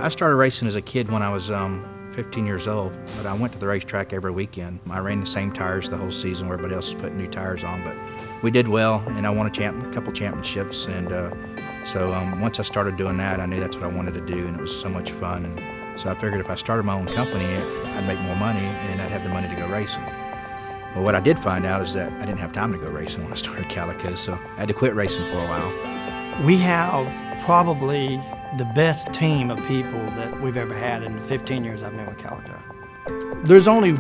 I started racing as a kid when I was 15 years old, but I went to the racetrack every weekend. I ran the same tires the whole season where everybody else was putting new tires on, but we did well, and I won a couple championships, and so once I started doing that, I knew that's what I wanted to do, and it was so much fun, and so I figured if I started my own company, I'd make more money, and I'd have the money to go racing. But what I did find out is that I didn't have time to go racing when I started Calico, so I had to quit racing for a while. We have probably the best team of people that we've ever had in the 15 years I've been with Calico. There's only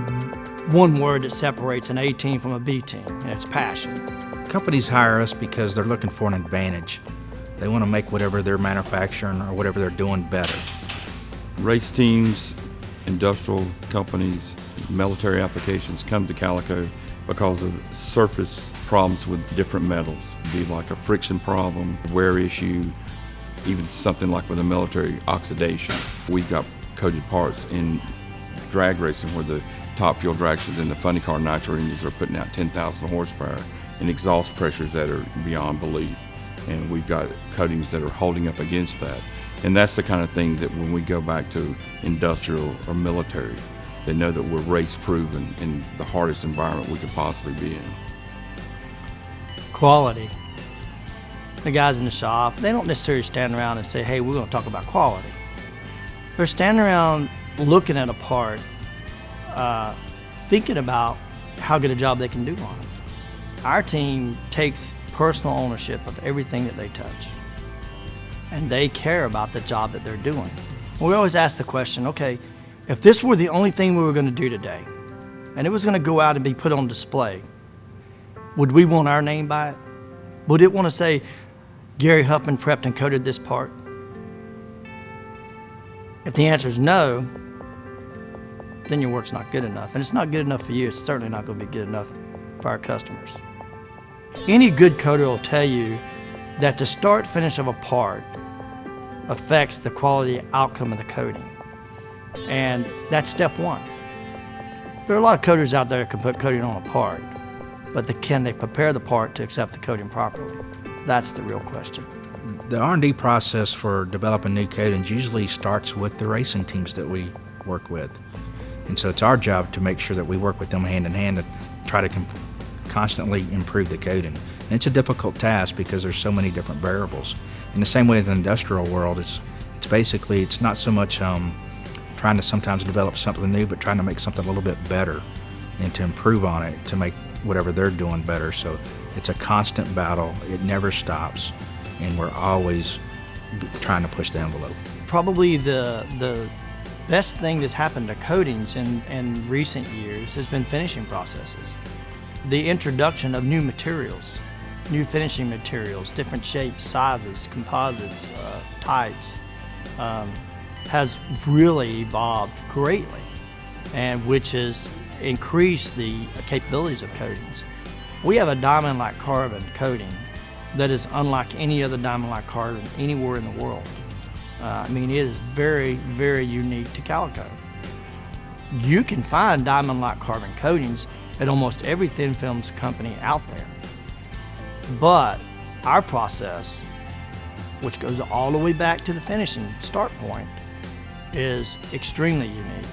one word that separates an A team from a B team, and it's passion. Companies hire us because they're looking for an advantage. They want to make whatever they're manufacturing or whatever they're doing better. Race teams, industrial companies, military applications come to Calico because of surface problems with different metals. It'd be like a friction problem, wear issue, even something like with the military, oxidation. We've got coated parts in drag racing where the top fuel dragsters and the funny car nitro engines are putting out 10,000 horsepower and exhaust pressures that are beyond belief. And we've got coatings that are holding up against that. And that's the kind of thing that when we go back to industrial or military, they know that we're race proven in the hardest environment we could possibly be in. Quality. The guys in the shop, they don't necessarily stand around and say, hey, we're going to talk about quality. They're standing around looking at a part, thinking about how good a job they can do on it. Our team takes personal ownership of everything that they touch, and they care about the job that they're doing. We always ask the question, okay, if this were the only thing we were going to do today, and it was going to go out and be put on display, would we want our name by it? Would it want to say, Gary Huffman prepped and coated this part? If the answer is no, then your work's not good enough. And it's not good enough for you, it's certainly not going to be good enough for our customers. Any good coater will tell you that the start finish of a part affects the quality outcome of the coating. And that's step one. There are a lot of coaters out there that can put coating on a part, but can they prepare the part to accept the coating properly? That's the real question. The R&D process for developing new coatings usually starts with the racing teams that we work with. And so it's our job to make sure that we work with them hand in hand to try to constantly improve the coating. And it's a difficult task because there's so many different variables. In the same way in the industrial world, it's not so much trying to sometimes develop something new, but trying to make something a little bit better and to improve on it to make whatever they're doing better. So it's a constant battle. It never stops, and we're always trying to push the envelope. Probably the best thing that's happened to coatings in recent years has been finishing processes. The introduction of new materials, new finishing materials, different shapes, sizes, composites, types, has really evolved greatly, and which has increased the capabilities of coatings. We have a diamond-like carbon coating that is unlike any other diamond-like carbon anywhere in the world. I mean, it is very, very unique to Calico. You can find diamond-like carbon coatings at almost every thin films company out there. But our process, which goes all the way back to the finishing start point, is extremely unique.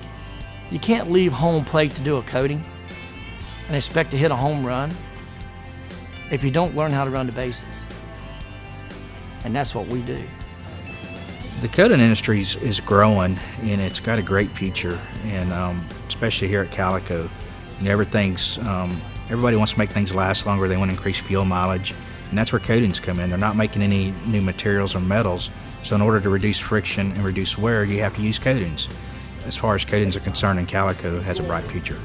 You can't leave home plate to do a coating and expect to hit a home run if you don't learn how to run the bases. And that's what we do. The coating industry is growing, and it's got a great future, and especially here at Calico. And everybody wants to make things last longer. They want to increase fuel mileage, and that's where coatings come in. They're not making any new materials or metals, so in order to reduce friction and reduce wear, you have to use coatings. As far as coatings are concerned, and Calico has a bright future.